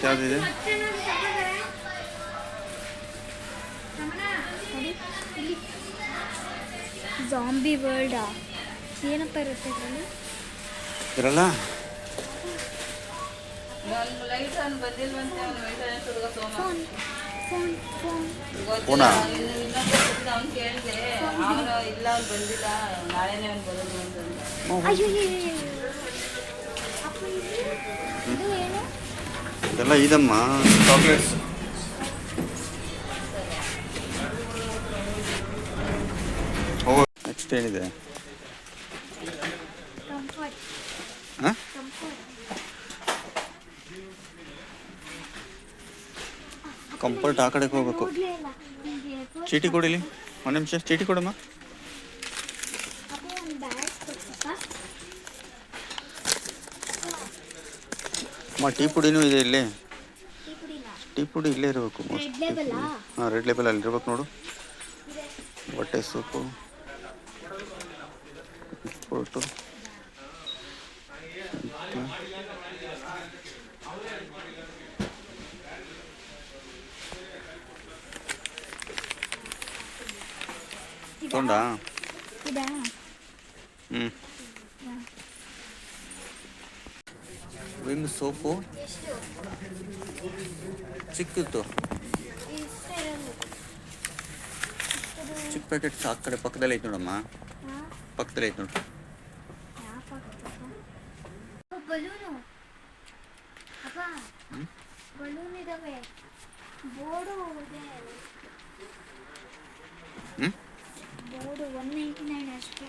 Next ಯಾವುದಿದೆ? Zombie world ಏನಪ್ಪ ಇರುತ್ತೆ ಇದರಲ್ಲಿ? ಇರಲ್ಲ. ಫೋನ್ ಫೋನ್ ಫೋನ್ ಫೋನಾ? ಅಯ್ಯೋ ಅಪ್ಪ ಇದು ಏನು? ಇದೆಲ್ಲ ಇದಮ್ಮ ಚಾಕ್ಲೇಟ್ಸ್. ಹೋಗೋ ನೆಕ್ಸ್ಟ್ ಏನಿದೆ? ಕಂಫರ್ಟ್ ಹಾಂ, ಕಂಫರ್ಟ್ ಕಂಫರ್ಟ್ ಆ ಕಡೆಗೆ ಹೋಗ್ಬೇಕು. ನೋಡ್ಲೇ ಇಲ್ಲ ನಿಮಗೆ ಚೀಟಿ ಕೊಡಿಲಿ, ಒಂದು ನಿಮಿಷ ಚೀಟಿ ಕೊಡಮ್ಮ. ಅಪ್ಪ ಒಂದು ಬ್ಯಾಗ್ ಕೊಡ್ಸಪ್ಪ. ಅಮ್ಮ ಟೀ ಪುಡಿನೂ ಇದೆ ಇಲ್ಲಿ. ಈ ಪುಡಿನ ಟೀ ಪುಡಿ ಇಲ್ಲೇ ಇರಬೇಕು. ರೆಡ್ ಲೇಬಲಾ? ಹಾಂ, ರೆಡ್ ಲೇಬಲ್ ಅಲ್ಲಿ ಇರ್ಬೇಕು ನೋಡು. ಬಟ್ಟೆ ಸೋಪು, ಫೋಟೋ, ತೊಂಡಾ? ಇದಾ? ಹ್ಞೂ. ವಿಮ್ ಸೋಪು ಎಷ್ಟು? ಚಿಕ್ಕಿತ್ತು, ಇಷ್ಟೇ ಇರೋದು. ಚಿಕ್ಕ ಪ್ಯಾಕೆಟ್ಸ್ ಆ ಕಡೆ ಪಕ್ಕದಲ್ಲೇ ಐತೆ ನೋಡಮ್ಮ. ಹಾಂ ಪಕ್ಕದಲ್ಲೇ ಐತೆ ನೋಡು. ಯಾಕೆ ಬಲೂನು ಅಪ್ಪ, ಬಲೂನ್ ಇದಾವೆ, ಬೋರ್ಡು ಇದೆ. ಹ್ಞೂ, ಬೋರ್ಡು 199 ಅಷ್ಟೇ.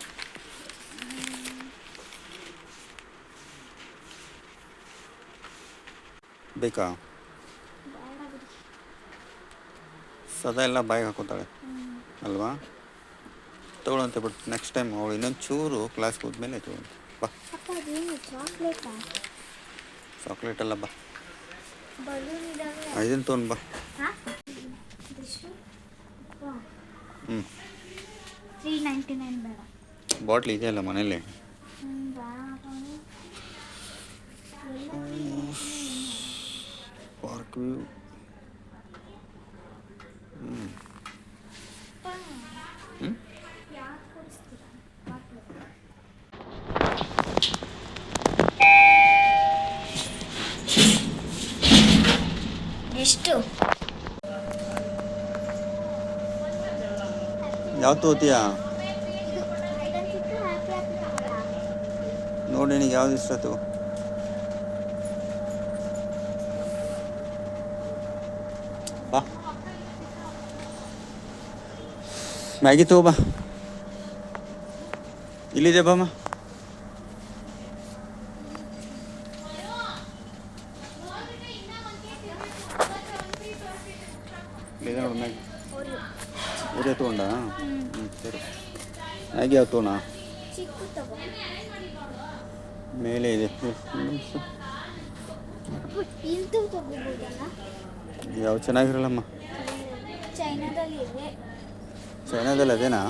ಬೇಕಾ? ಬೇಡ ಬಿಡಿ. ಸದಾ ಎಲ್ಲ ಬಾಯಿಗೆ ಹಾಕೋತಾಳೆ ಅಲ್ವಾ? ತೊಗೊಳಂತೆ ಬಿಡು, ನೆಕ್ಸ್ಟ್ ಟೈಮ್ ಅವಳು ಇನ್ನೊಂದು ಚೂರು ಕ್ಲಾಸ್ಗೆ ಹೋದ್ಮೇಲೆ ತೊಗೊಳಂತೆ. ಬಾ. ಅಪ್ಪ ಅದೇನು ಚಾಕ್ಲೇಟಾ? ಚಾಕ್ಲೇಟ್ ಅಲ್ಲ, ಬಾ. ಬಲೂನ್ ಇದಾವೆ. ಇದನ್ನು ತೊಗೊಂಡು ಬಾ. ಹಾಂ ಇದೆಷ್ಟು? ಹ್ಞೂ, 399 ಬೇಡ. ಬಾಟ್ಲಿ ಇದೆಯಲ್ಲ ಮನೇಲಿ. Park view. ಹ್ಞೂ ಹ್ಞೂ, ಯಾಕೆ ಕೊಡಿಸ್ತೀರಾ? ಎಷ್ಟು? ಯಾವ ತಗೋತೀಯಾ ಇದು ಐಡಂಟಿಟ್ಟು ಹ್ಯಾಪಿ ಹ್ಯಾಪಿ. ನೋಡಿ, ನಿನಗೆ ಯಾವ್ದು ಇಷ್ಟ ಆಯ್ತು? ಬಾ, ಮ್ಯಾಗಿ ತಗೋ ಬಾ. ಇಲ್ಲಿದೆ ಬಾಮ್ಮ. ಇಲ್ಲಿದೆ ನೋಡು ಮ್ಯಾಗಿ. ಒರೇ ತೊಗೊಂಡ? ಹ್ಞೂ, ಸರಿ. ಮ್ಯಾಗಿ ಯಾವ ತೊಗೋಣ? ಚಿಕ್ಕು ತಗೋ. ಮೇಲೆ ಇದೆ. ಇದು ತಗೋಬೋದಲ್ಲ? ಯಾವ ಚೆನ್ನಾಗಿರಲ್ಲಮ್ಮ. ಚೈನಾದಲ್ಲಿ ಇದೆ. ಚೈನಾದಲ್ಲಿ ಅದೇನಾ?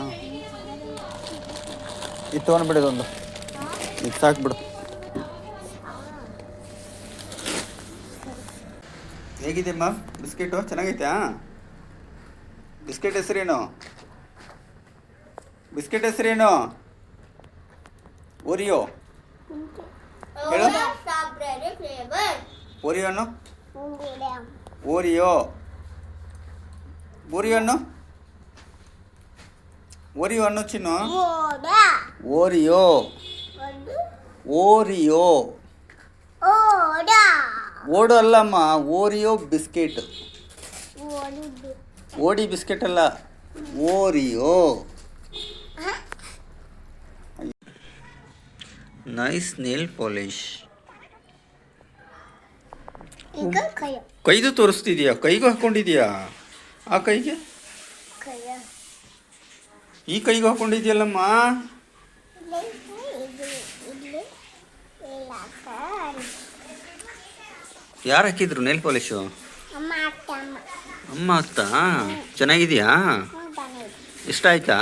ಇದು ತೊಗೊಂಡ್ಬಿಡೋದೊಂದು, ಇದು ಸಾಕ್ಬಿಡು. ಹೇಗಿದೆ ಅಮ್ಮ ಬಿಸ್ಕೆಟು? ಚೆನ್ನಾಗೈತಾ? ಬಿಸ್ಕೆಟ್ ಹೆಸರೇನು? ಬಿಸ್ಕೆಟ್ ಹೆಸರೇನು? ಓರಿಯೋ ಹೇಳು. Strawberry flavour. ಓರಿಯೋ ಅನ್ನು. ಓರಿಯೋ. ಓರಿಯೋ ಅನ್ನು. ಓರಿಯೋ ಅನ್ನು ಚಿನ್ನು. ಓರಿಯೋ. ಓರಿಯೋ. ಓಡು ಅಲ್ಲಮ್ಮ, ಓರಿಯೋ ಬಿಸ್ಕೆಟ್. ಓಡಿ ಬಿಸ್ಕೆಟ್ ಅಲ್ಲ, ಓರಿಯೋ. Nice nail polish. ಕೈದು ತೋರಿಸ್ತಿದ್ಯಾ? ಕೈಗೂ ಹಾಕೊಂಡಿದ್ಯಾ? ಆ ಕೈಗೆ, ಈ ಕೈಗೂ ಹಾಕೊಂಡಿದ್ಯಲ್ಲಮ್ಮ. ಯಾರು ಹಾಕಿದ್ರು ನೇಲ್ ಪಾಲಿಶು? ಅಮ್ಮ ಆಗ್ತಾ? ಚೆನ್ನಾಗಿದೆಯಾ? ಇಷ್ಟ ಆಯ್ತಾ?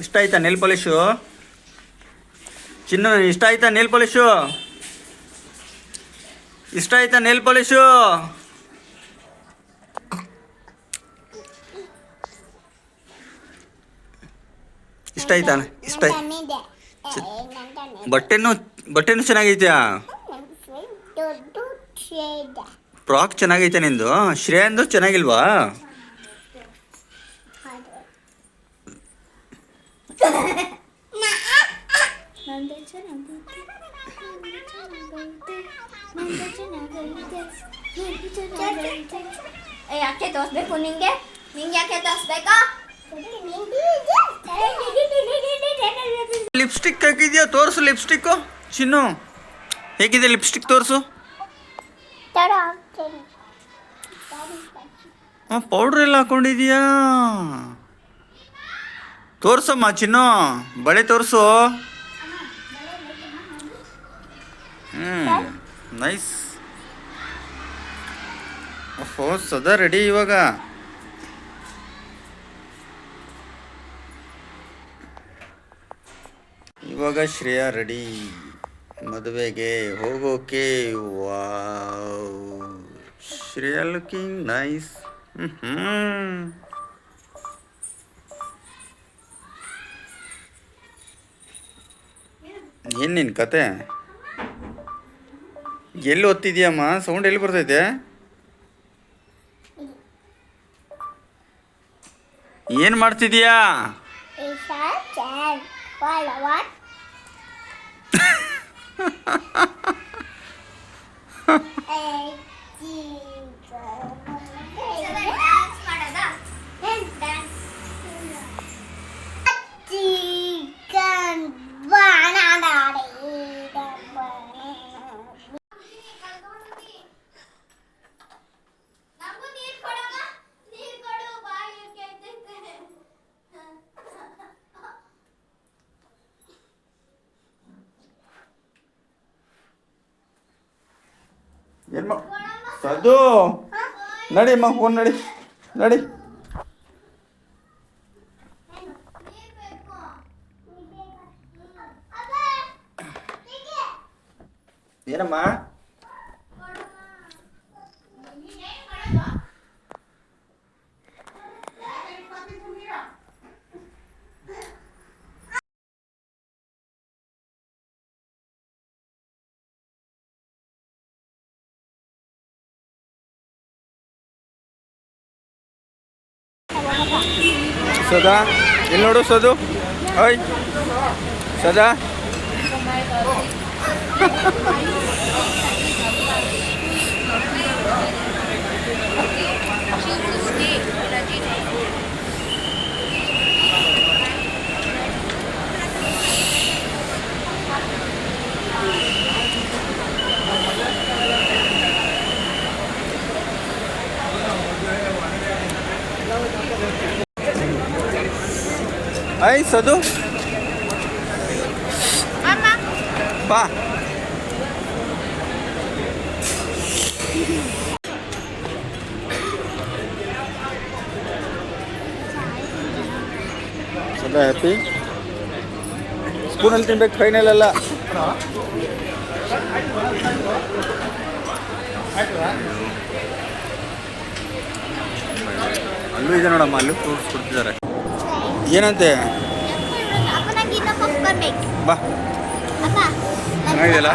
ಇಷ್ಟ ಆಯ್ತಾ ನೇಲ್ ಪಾಲಿಶು? ಚಿನ್ನು ಇಷ್ಟ ಆಯ್ತಾ ನೇಲ್ ಪಾಲಿಶು? ಇಷ್ಟ ಆಯ್ತಾ ನೇಲ್ ಪಾಲಿಶು? ಇಷ್ಟ ಆಯ್ತಾ? ಇಷ್ಟ ತಂದಿದ್ದೆ ಬಟ್ಟೆನೂ ಚೆನ್ನಾಗೈತ್ಯಾ? ದೊಡ್ಡ ಶೇಡ್ ಫ್ರಾಕ್ ಚೆನ್ನಾಗೈತೆ ನಿಂದು. ಶ್ರೇಯಂದು ಚೆನ್ನಾಗಿಲ್ವಾ? ನಂದು ಚೆನ್ನಾಗೈತೆ ನಂದು ಚೆನ್ನಾಗೈತೆ ಯಾಕೆ ತೋರಿಸ್ಬೇಕು ನಿಂಗೆ? ಯಾಕೆ ತೋರಿಸ್ಬೇಕಾ? ಲಿಪ್ಸ್ಟಿಕ್ ಹಾಕಿದ್ಯಾ? ತೋರಿಸು ಲಿಪ್ಸ್ಟಿಕ್ಕು. ಚಿನ್ನು ಹೇಗಿದೆ ಲಿಪ್ಸ್ಟಿಕ್? ತೋರಿಸು. ಪೌಡ್ರ್ ಎಲ್ಲ ಹಾಕೊಂಡಿದ್ಯಾ? ತೋರ್ಸಮ್ಮ ಚಿನ್ನು, ಬಳೆ ತೋರಿಸು. ನೈಸ್. ಓಹೋ, ಸದಾ ರೆಡಿ ಇವಾಗ. ಇವಾಗ ಶ್ರೇಯಾ ರೆಡಿ ಮದುವೆಗೆ ಹೋಗೋಕೆ. Wow, Shreya looking nice. ಏನು ನಿನ್ನ ಕತೆ? ಎಲ್ಲಿ ಓದ್ತಿದ್ಯಮ್ಮ? ಸೌಂಡ್ ಎಲ್ಲಿ ಬರ್ತೈತೆ? ಏನು ಮಾಡ್ತಿದ್ಯಾ? ಏನು ಸದ್ದು ನಡಿಯಮ್ಮ, ಫೋನ್ ನಡಿ. ಏನಮ್ಮ? ಸದಾ ಇಲ್ಲಿ ನೋಡು ಸದು. ಓಯ್ ಸದಾ, ಐ ಸದು ಬಾ. ಸದಾ ಹ್ಯಾಪಿ. ಸ್ಪೂನಲ್ಲಿ ತಿನ್ಬೇಕು, ಫೈನಲ್ ಅಲ್ಲ. ಅಲ್ಲೂ ಇದೆ ನೋಡಮ್ಮ, ಅಲ್ಲೂ ಫ್ರೂಟ್ಸ್ ಕೊಡ್ತಿದ್ದಾರೆ. ಏನಂತೆ? ಬಾ, ಚೆನ್ನಾಗಿದೆಯಲ್ಲ?